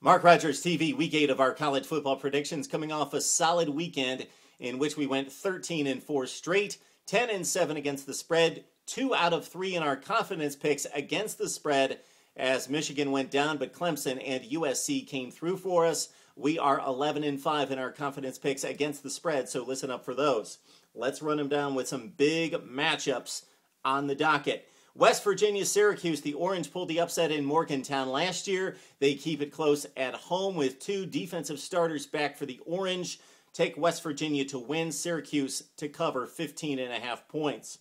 MarkRogers TV, week 8 of our college football predictions, coming off a solid weekend in which we went 13-4 straight, 10-7 against the spread, 2 out of 3 in our confidence picks against the spread as Michigan went down, but Clemson and USC came through for us. We are 11-5 in our confidence picks against the spread, so listen up for those. Let's run them down with some big matchups on the docket. West Virginia-Syracuse, the Orange pulled the upset in Morgantown last year. They keep it close at home with 2 defensive starters back for the Orange. Take West Virginia to win, Syracuse to cover 15.5 points.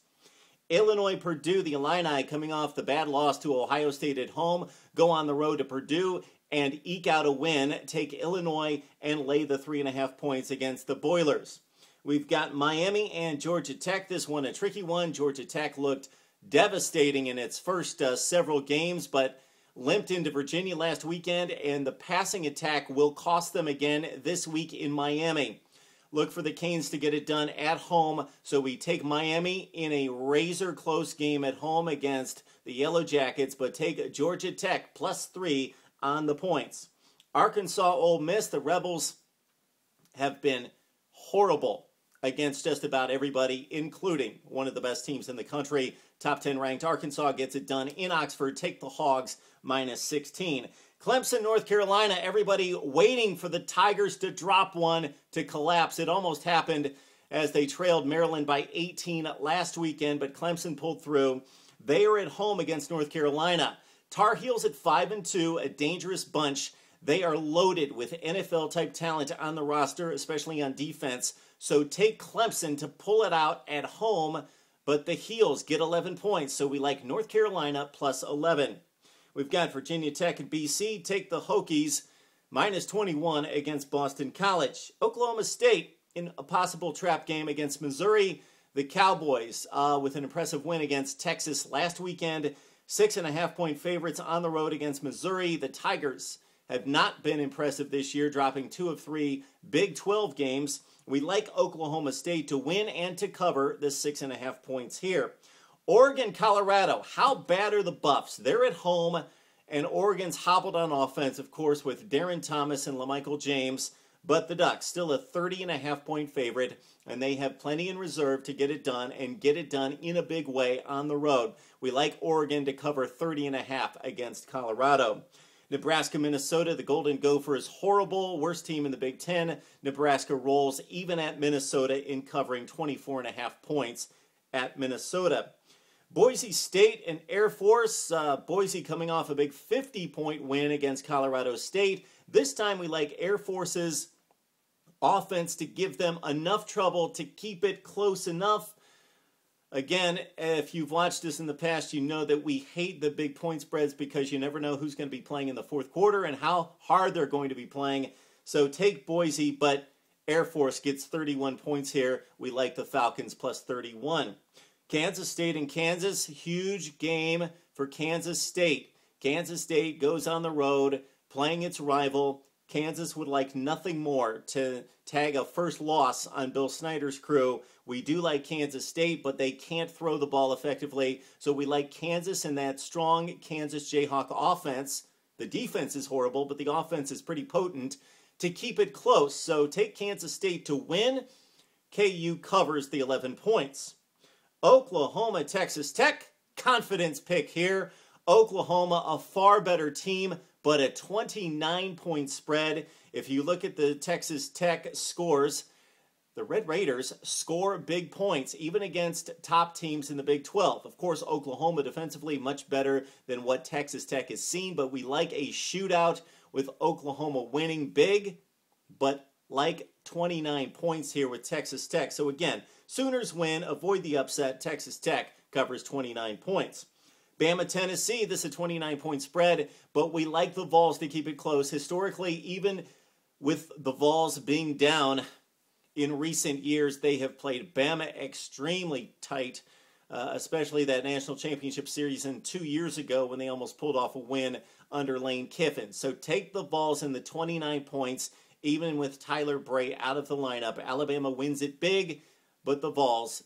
Illinois-Purdue, the Illini coming off the bad loss to Ohio State at home, go on the road to Purdue and eke out a win. Take Illinois and lay the 3.5 points against the Boilers. We've got Miami and Georgia Tech. This one a tricky one. Georgia Tech looked devastating in its first several games, but limped into Virginia last weekend, and the passing attack will cost them again this week in Miami. Look for the Canes to get it done at home, so we take Miami in a razor-close game at home against the Yellow Jackets, but take Georgia Tech +3 on the points. Arkansas-Ole Miss, the Rebels have been horrible against just about everybody, including one of the best teams in the country. Top 10 ranked Arkansas gets it done in Oxford. Take the Hogs -16. Clemson, North Carolina, everybody waiting for the Tigers to drop one to collapse. It almost happened as they trailed Maryland by 18 last weekend, but Clemson pulled through. They are at home against North Carolina. Tar Heels at 5-2, a dangerous bunch. They are loaded with NFL-type talent on the roster, especially on defense. So take Clemson to pull it out at home, but the Heels get 11 points, so we like North Carolina +11. We've got Virginia Tech and BC. Take the Hokies -21 against Boston College. Oklahoma State in a possible trap game against Missouri. The Cowboys with an impressive win against Texas last weekend. 6.5-point favorites on the road against Missouri. The Tigers have not been impressive this year, dropping 2 of 3 Big 12 games. We like Oklahoma State to win and to cover the 6.5 points here. Oregon, Colorado. How bad are the Buffs? They're at home, and Oregon's hobbled on offense, of course, with Darren Thomas and LaMichael James. But the Ducks, still a 30.5-point favorite, and they have plenty in reserve to get it done, and get it done in a big way on the road. We like Oregon to cover 30.5 against Colorado. Nebraska-Minnesota, the Golden Gophers, horrible, worst team in the Big Ten. Nebraska rolls even at Minnesota in covering 24.5 points at Minnesota. Boise State and Air Force, Boise coming off a big 50-point win against Colorado State. This time we like Air Force's offense to give them enough trouble to keep it close enough. Again, if you've watched this in the past, you know that we hate the big point spreads because you never know who's going to be playing in the fourth quarter and how hard they're going to be playing. So take Boise, but Air Force gets 31 points here. We like the Falcons +31. Kansas State and Kansas, huge game for Kansas State. Kansas State goes on the road playing its rival. Kansas would like nothing more to tag a first loss on Bill Snyder's crew. We do like Kansas State, but they can't throw the ball effectively. So we like Kansas and that strong Kansas Jayhawk offense. The defense is horrible, but the offense is pretty potent to keep it close. So take Kansas State to win. KU covers the 11 points. Oklahoma, Texas Tech, confidence pick here. Oklahoma, a far better team, but a 29-point spread. If you look at the Texas Tech scores, the Red Raiders score big points, even against top teams in the Big 12. Of course, Oklahoma defensively much better than what Texas Tech has seen, but we like a shootout with Oklahoma winning big, but like 29 points here with Texas Tech. So again, Sooners win, avoid the upset. Texas Tech covers 29 points. Bama, Tennessee, this is a 29-point spread, but we like the Vols to keep it close. Historically, even with the Vols being down in recent years, they have played Bama extremely tight, especially that national championship series 2 years ago when they almost pulled off a win under Lane Kiffin. So take the Vols in the 29 points, even with Tyler Bray out of the lineup. Alabama wins it big, but the Vols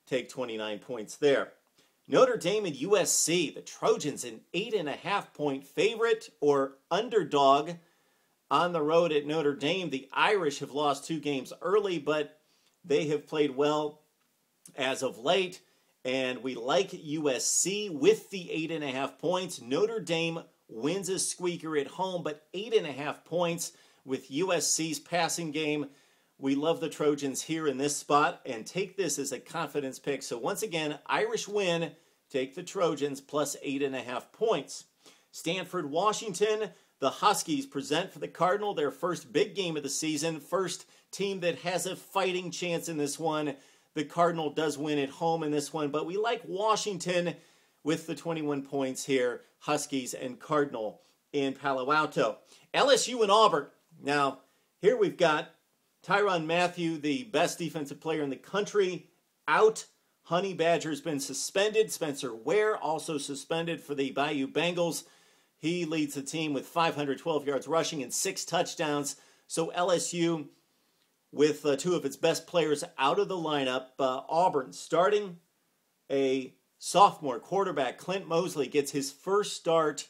take 29 points there. Notre Dame and USC, the Trojans an 8.5-point favorite or underdog. On the road at Notre Dame, the Irish have lost 2 games early, but they have played well as of late. And we like USC with the 8.5 points. Notre Dame wins a squeaker at home, but 8.5 points with USC's passing game. We love the Trojans here in this spot and take this as a confidence pick. So once again, Irish win, take the Trojans plus 8.5 points. Stanford, Washington, the Huskies present for the Cardinal their first big game of the season. First team that has a fighting chance in this one. The Cardinal does win at home in this one, but we like Washington with the 21 points here. Huskies and Cardinal in Palo Alto. LSU and Auburn. Now, here we've got Tyrann Mathieu, the best defensive player in the country, out. Honey Badger's been suspended. Spencer Ware also suspended for the Bayou Bengals. He leads the team with 512 yards rushing and 6 touchdowns. So LSU with 2 of its best players out of the lineup. Auburn starting a sophomore quarterback. Clint Mosley gets his first start,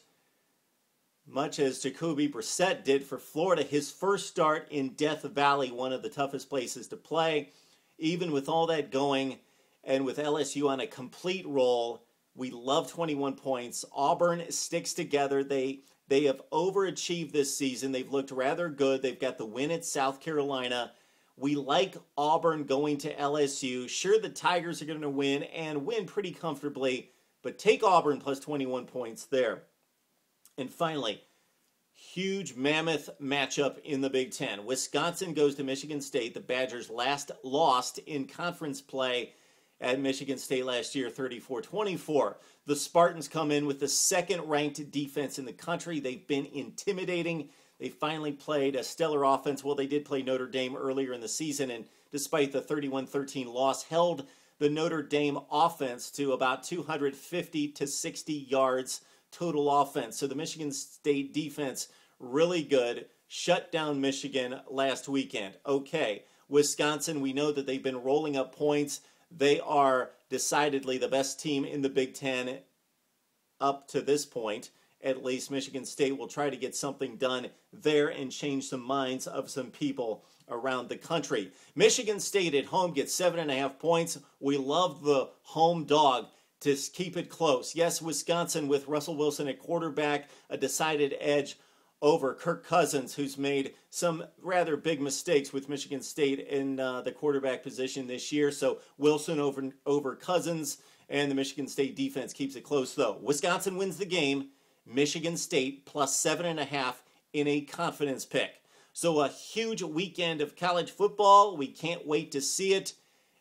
much as Jacoby Brissett did for Florida, his first start in Death Valley, one of the toughest places to play. Even with all that going and with LSU on a complete roll, we love 21 points. Auburn sticks together. They have overachieved this season. They've looked rather good. They've got the win at South Carolina. We like Auburn going to LSU. Sure, the Tigers are going to win and win pretty comfortably, but take Auburn plus 21 points there. And finally, huge mammoth matchup in the Big Ten. Wisconsin goes to Michigan State. The Badgers last lost in conference play at Michigan State last year, 34-24. The Spartans come in with the second-ranked defense in the country. They've been intimidating. They finally played a stellar offense. Well, they did play Notre Dame earlier in the season, and despite the 31-13 loss, held the Notre Dame offense to about 250 to 60 yards total offense. So the Michigan State defense, really good. Shut down Michigan last weekend. Okay, Wisconsin, we know that they've been rolling up points. They are decidedly the best team in the Big Ten up to this point. At least Michigan State will try to get something done there and change some minds of some people around the country. Michigan State at home gets 7.5 points. We love the home dog to keep it close. Yes, Wisconsin with Russell Wilson at quarterback, a decided edge over Kirk Cousins, who's made some rather big mistakes with Michigan State in the quarterback position this year. So Wilson over Cousins, and the Michigan State defense keeps it close, though. Wisconsin wins the game. Michigan State plus 7.5 in a confidence pick. So a huge weekend of college football. We can't wait to see it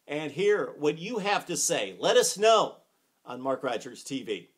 and hear what you have to say. Let us know on MarkRogers TV.